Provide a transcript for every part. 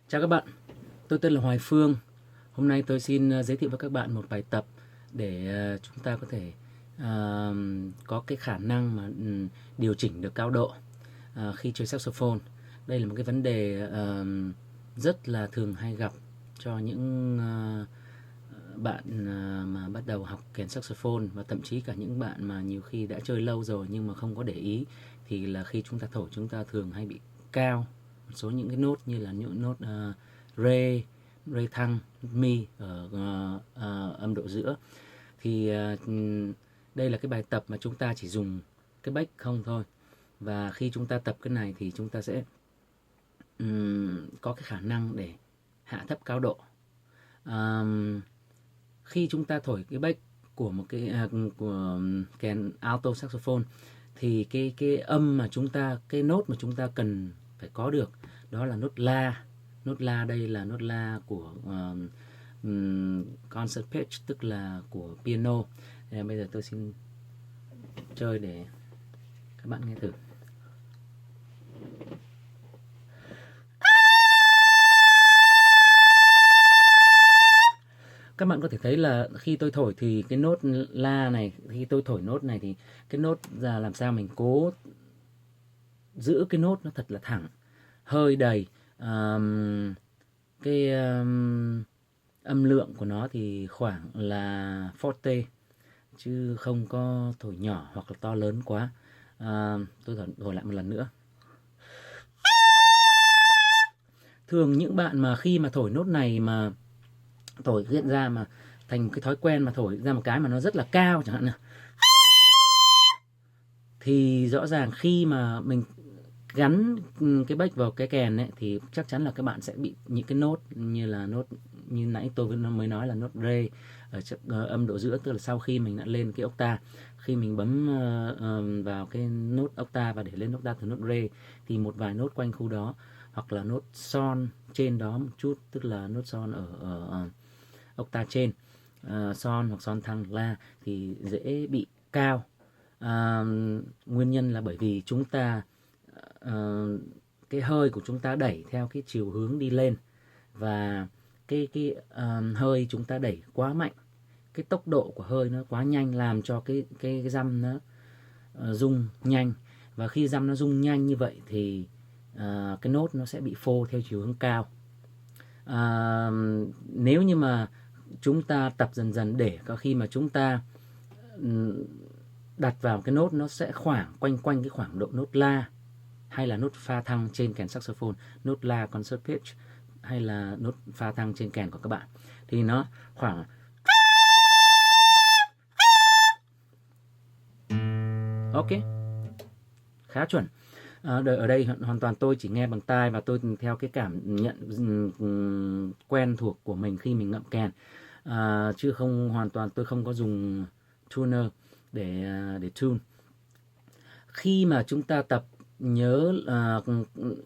Chào các bạn, tôi tên là Hoài Phương. Hôm nay tôi xin giới thiệu với các bạn một bài tập để chúng ta có thể có cái khả năng mà điều chỉnh được cao độ khi chơi saxophone. Đây là một cái vấn đề rất là thường hay gặp cho những bạn mà bắt đầu học kèn saxophone, và thậm chí cả những bạn mà nhiều khi đã chơi lâu rồi nhưng mà không có để ý, thì là khi chúng ta thổi chúng ta thường hay bị cao một số những cái nốt như là những nốt re, re thăng, mi ở âm độ giữa. Thì đây là cái bài tập mà chúng ta chỉ dùng cái bec không thôi, và khi chúng ta tập cái này thì chúng ta sẽ có cái khả năng để hạ thấp cao độ. Khi chúng ta thổi cái bec của một cái của kèn alto saxophone thì cái âm mà chúng ta, cái nốt mà chúng ta cần phải có được đó là nốt la. Nốt la đây là nốt la của concert pitch, tức là của piano. Bây giờ tôi xin chơi để các bạn nghe thử. Các bạn có thể thấy là khi tôi thổi thì cái nốt la này, khi tôi thổi nốt này thì cái nốt ra làm sao mình cố giữ cái nốt nó thật là thẳng, hơi đầy. Cái âm lượng của nó thì khoảng là forte, chứ không có thổi nhỏ hoặc là to lớn quá. Tôi thổi lại một lần nữa. Thường những bạn mà khi mà thổi nốt này mà thổi hiện ra mà thành cái thói quen mà thổi ra một cái mà nó rất là cao chẳng hạn, thì rõ ràng khi mà mình gắn cái bec vào cái kèn ấy thì chắc chắn là các bạn sẽ bị những cái nốt như là nốt như nãy tôi mới nói là nốt re ở âm độ giữa, tức là sau khi mình đã lên cái octave, khi mình bấm vào cái nốt octave và để lên octave từ nốt re thì một vài nốt quanh khu đó, hoặc là nốt son trên đó một chút, tức là nốt son ở octave trên, son hoặc son thăng la, thì dễ bị cao. Nguyên nhân là bởi vì chúng ta cái hơi của chúng ta đẩy theo cái chiều hướng đi lên, và cái hơi chúng ta đẩy quá mạnh, cái tốc độ của hơi nó quá nhanh làm cho cái dăm nó rung nhanh, và khi dăm nó rung nhanh như vậy thì cái nốt nó sẽ bị phô theo chiều hướng cao. Nếu như mà chúng ta tập dần dần để có khi mà chúng ta đặt vào cái nốt nó sẽ quanh cái khoảng độ nốt la hay là nốt pha thăng trên kèn saxophone, nốt la concert pitch hay là nốt pha thăng trên kèn của các bạn, thì nó khoảng ok, khá chuẩn. Ở đây hoàn toàn tôi chỉ nghe bằng tai và tôi theo cái cảm nhận quen thuộc của mình khi mình ngậm kèn, chứ không hoàn toàn tôi không có dùng tuner để tune. Khi mà chúng ta tập nhớ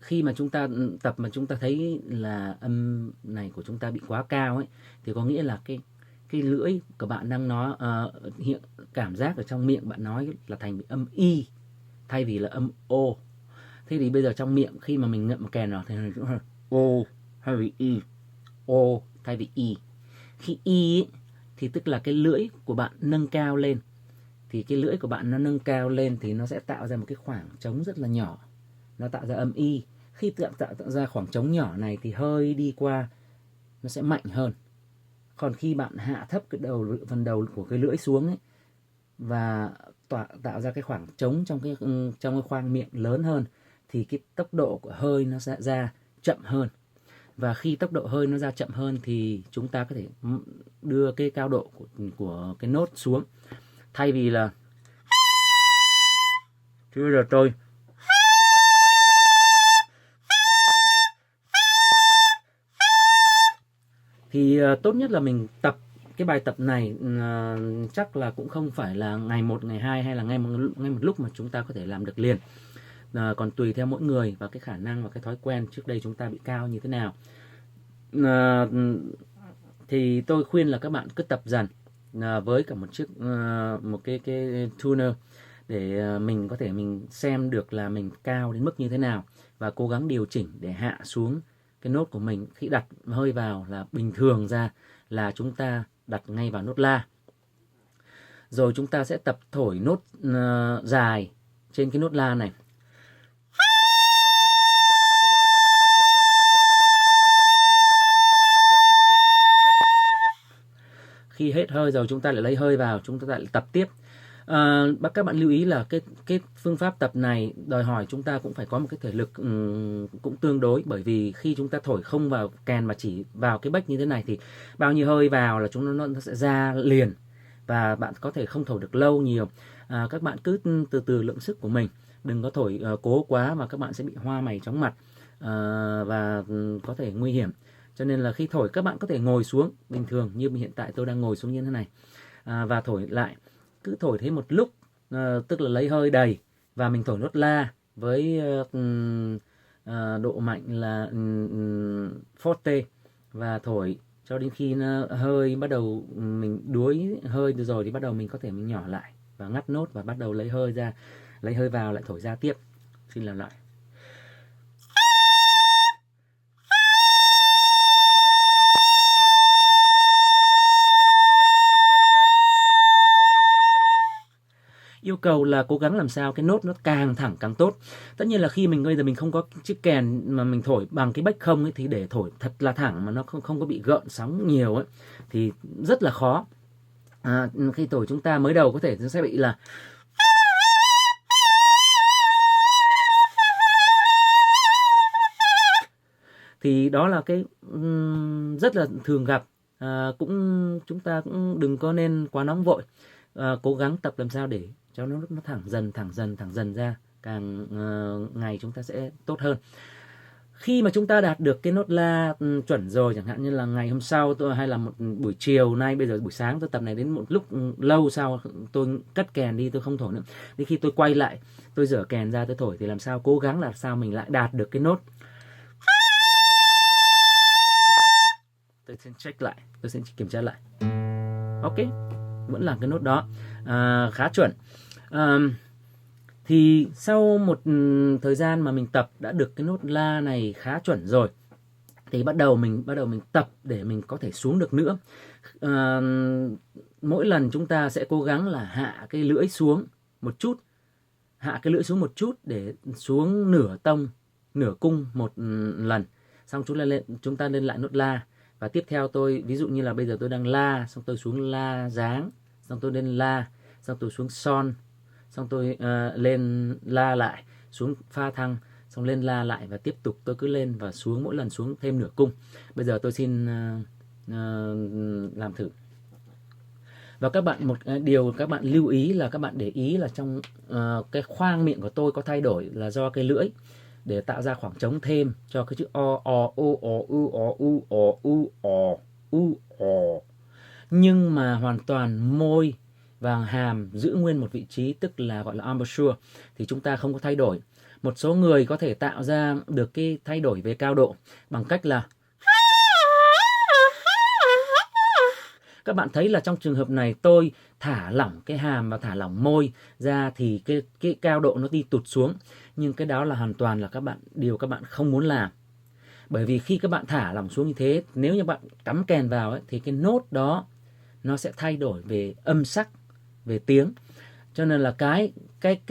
khi mà chúng ta tập mà chúng ta thấy là âm này của chúng ta bị quá cao ấy, thì có nghĩa là cái lưỡi của bạn đang nói hiện cảm giác ở trong miệng bạn nói là thành âm y thay vì là âm o. Thế thì bây giờ trong miệng khi mà mình ngậm kèn vào thì nó o thay vì y, o thay vì y. Khi y ấy, thì tức là cái lưỡi của bạn nâng cao lên, thì cái lưỡi của bạn nó nâng cao lên thì nó sẽ tạo ra một cái khoảng trống rất là nhỏ, nó tạo ra âm y. Khi tạo ra khoảng trống nhỏ này thì hơi đi qua nó sẽ mạnh hơn. Còn khi bạn hạ thấp cái phần đầu của cái lưỡi xuống ấy, và tạo ra cái khoảng trống trong cái khoang miệng lớn hơn, thì cái tốc độ của hơi nó sẽ ra chậm hơn. Và khi tốc độ hơi nó ra chậm hơn thì chúng ta có thể đưa cái cao độ của cái nốt xuống. Thay vì là chứ bây giờ tôi thì tốt nhất là mình tập cái bài tập này chắc là cũng không phải là ngày 1, ngày 2 hay là ngay một lúc mà chúng ta có thể làm được liền. Còn tùy theo mỗi người và cái khả năng và cái thói quen trước đây chúng ta bị cao như thế nào. Thì tôi khuyên là các bạn cứ tập dần với cả một cái tuner để mình có thể mình xem được là mình cao đến mức như thế nào và cố gắng điều chỉnh để hạ xuống cái nốt của mình khi đặt hơi vào là bình thường ra là chúng ta đặt ngay vào nốt la. Rồi chúng ta sẽ tập thổi nốt dài trên cái nốt la này. Khi hết hơi rồi chúng ta lại lấy hơi vào, chúng ta lại tập tiếp. Các bạn lưu ý là cái phương pháp tập này đòi hỏi chúng ta cũng phải có một cái thể lực cũng tương đối, bởi vì khi chúng ta thổi không vào kèn mà chỉ vào cái bec như thế này thì bao nhiêu hơi vào là nó sẽ ra liền và bạn có thể không thổi được lâu nhiều. Các bạn cứ từ từ lượng sức của mình, đừng có thổi cố quá mà các bạn sẽ bị hoa mày chóng mặt và có thể nguy hiểm. Cho nên là khi thổi các bạn có thể ngồi xuống bình thường, như hiện tại tôi đang ngồi xuống như thế này và thổi lại. Cứ thổi thế một lúc, tức là lấy hơi đầy và mình thổi nốt la với độ mạnh là forte và thổi cho đến khi nó hơi bắt đầu mình đuối hơi rồi thì bắt đầu mình có thể mình nhỏ lại và ngắt nốt và bắt đầu lấy hơi ra, lấy hơi vào lại thổi ra tiếp. Xin làm lại. Yêu cầu là cố gắng làm sao cái nốt nó càng thẳng càng tốt. Tất nhiên là khi mình bây giờ mình không có chiếc kèn mà mình thổi bằng cái bec không ấy, thì để thổi thật là thẳng mà nó không có bị gợn sóng nhiều ấy thì rất là khó. Khi thổi chúng ta mới đầu có thể nó sẽ bị là thì đó là cái rất là thường gặp. Chúng ta cũng đừng có nên quá nóng vội. Cố gắng tập làm sao để cho nó thẳng dần ra, càng ngày chúng ta sẽ tốt hơn. Khi mà chúng ta đạt được cái nốt la chuẩn rồi, chẳng hạn như là ngày hôm sau tôi hay là một buổi chiều nay, bây giờ buổi sáng tôi tập này đến một lúc lâu sau tôi cất kèn đi, tôi không thổi nữa. Thì khi tôi quay lại, tôi dở kèn ra tôi thổi thì làm sao cố gắng làm sao mình lại đạt được cái nốt. Tôi sẽ check lại, tôi sẽ kiểm tra lại. Ok, vẫn là cái nốt đó, khá chuẩn. Thì sau một thời gian mà mình tập đã được cái nốt la này khá chuẩn rồi thì bắt đầu mình tập để mình có thể xuống được nữa. Mỗi lần chúng ta sẽ cố gắng là hạ cái lưỡi xuống một chút, để xuống nửa tông, nửa cung một lần. Xong chúng ta lên lại nốt la. Và tiếp theo tôi, ví dụ như là bây giờ tôi đang la, xong tôi xuống la dáng, xong tôi lên la, xong tôi xuống son, xong tôi lên la lại, xuống pha thăng, xong lên la lại và tiếp tục tôi cứ lên và xuống, mỗi lần xuống thêm nửa cung. Bây giờ tôi xin làm thử. Và các bạn, một điều các bạn lưu ý là các bạn để ý là trong cái khoang miệng của tôi có thay đổi là do cái lưỡi, để tạo ra khoảng trống thêm cho cái chữ o, u, o. Nhưng mà hoàn toàn môi và hàm giữ nguyên một vị trí, tức là gọi là embouchure, thì chúng ta không có thay đổi. Một số người có thể tạo ra được cái thay đổi về cao độ bằng cách là các bạn thấy là trong trường hợp này tôi thả lỏng cái hàm và thả lỏng môi ra thì cái cao độ nó đi tụt xuống. Nhưng cái đó là hoàn toàn là điều các bạn không muốn làm. Bởi vì khi các bạn thả lỏng xuống như thế, nếu như bạn cắm kèn vào ấy, thì cái nốt đó nó sẽ thay đổi về âm sắc, về tiếng. Cho nên là cái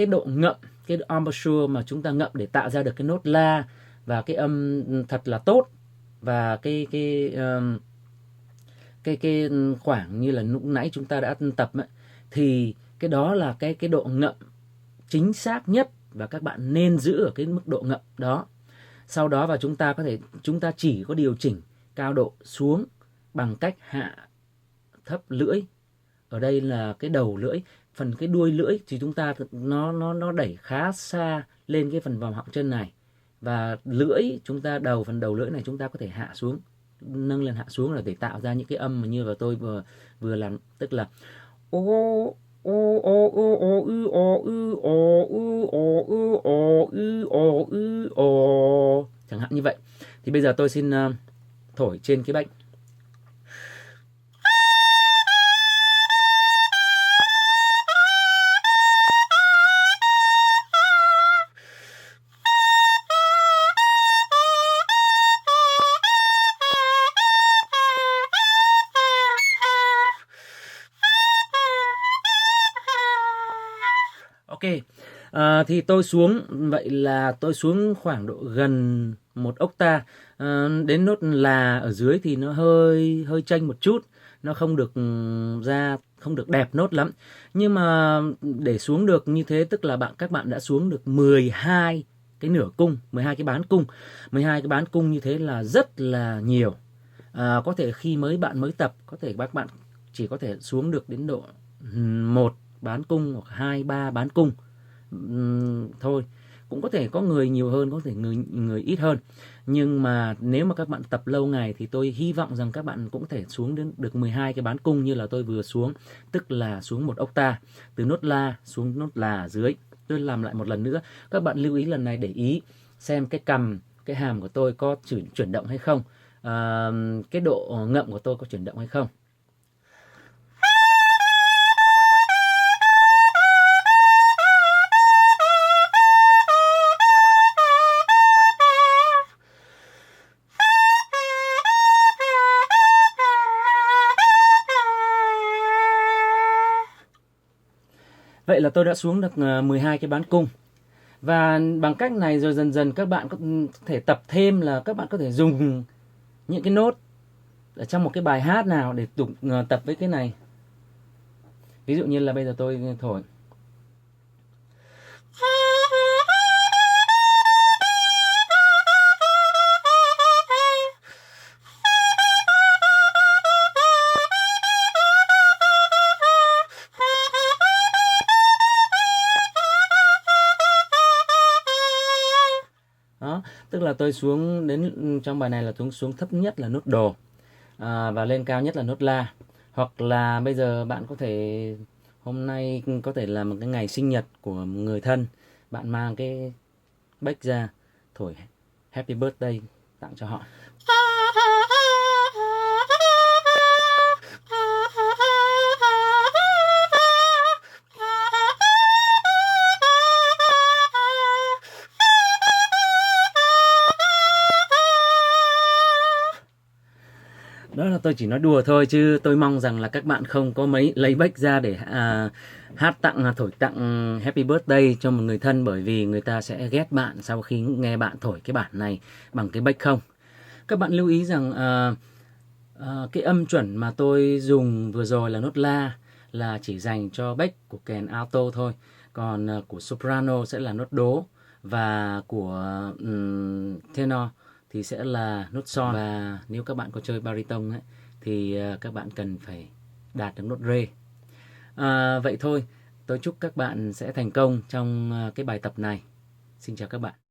độ ngậm, cái embouchure mà chúng ta ngậm để tạo ra được cái nốt la và cái âm thật là tốt, và cái khoảng như là lúc nãy chúng ta đã tập ấy, thì cái đó là cái độ ngậm chính xác nhất và các bạn nên giữ ở cái mức độ ngậm đó. Sau đó và chúng ta chỉ có điều chỉnh cao độ xuống bằng cách hạ thấp lưỡi. Ở đây là cái đầu lưỡi, phần cái đuôi lưỡi thì chúng ta nó đẩy khá xa lên cái phần vòng họng chân này, và lưỡi chúng ta phần đầu lưỡi này chúng ta có thể hạ xuống, nâng lên hạ xuống là để tạo ra những cái âm mà như và tôi vừa làm, tức là chẳng hạn như vậy. Thì bây giờ tôi xin thổi trên cái bec. Thì tôi xuống, vậy là tôi xuống khoảng độ gần 1 octave. Đến nốt là ở dưới thì nó hơi hơi chênh một chút, nó không được không được đẹp nốt lắm. Nhưng mà để xuống được như thế tức là các bạn đã xuống được 12 cái nửa cung, 12 cái bán cung. 12 cái bán cung như thế là rất là nhiều. Có thể khi bạn mới tập, có thể các bạn chỉ có thể xuống được đến độ 1 bán cung hoặc 2, 3 bán cung thôi. Cũng có thể có người nhiều hơn, có thể người ít hơn. Nhưng mà nếu mà các bạn tập lâu ngày thì tôi hy vọng rằng các bạn cũng thể xuống đến được 12 cái bán cung như là tôi vừa xuống, tức là xuống 1 octave từ nốt la xuống nốt là ở dưới. Tôi làm lại một lần nữa. Các bạn lưu ý lần này, để ý xem cái cằm, cái hàm của tôi có chuyển động hay không, cái độ ngậm của tôi có chuyển động hay không. Vậy là tôi đã xuống được 12 cái bán cung. Và bằng cách này rồi dần dần các bạn có thể tập thêm, là các bạn có thể dùng những cái nốt ở trong một cái bài hát nào để tập với cái này. Ví dụ như là bây giờ tôi thổi. Đó, tức là tôi xuống đến trong bài này là xuống thấp nhất là nốt đồ, và lên cao nhất là nốt la. Hoặc là bây giờ bạn có thể, hôm nay có thể là một cái ngày sinh nhật của người thân, bạn mang cái bec ra thổi Happy Birthday tặng cho họ. Đó là tôi chỉ nói đùa thôi, chứ tôi mong rằng là các bạn không có lấy bec ra để hát tặng, thổi tặng Happy Birthday cho một người thân, bởi vì người ta sẽ ghét bạn sau khi nghe bạn thổi cái bản này bằng cái bec không. Các bạn lưu ý rằng cái âm chuẩn mà tôi dùng vừa rồi là nốt la, là chỉ dành cho bec của kèn alto thôi. Còn của soprano sẽ là nốt đố, và của tenor thì sẽ là nốt son. Và nếu các bạn có chơi baritone ấy, thì các bạn cần phải đạt được nốt rê. Vậy thôi, tôi chúc các bạn sẽ thành công trong cái bài tập này. Xin chào các bạn.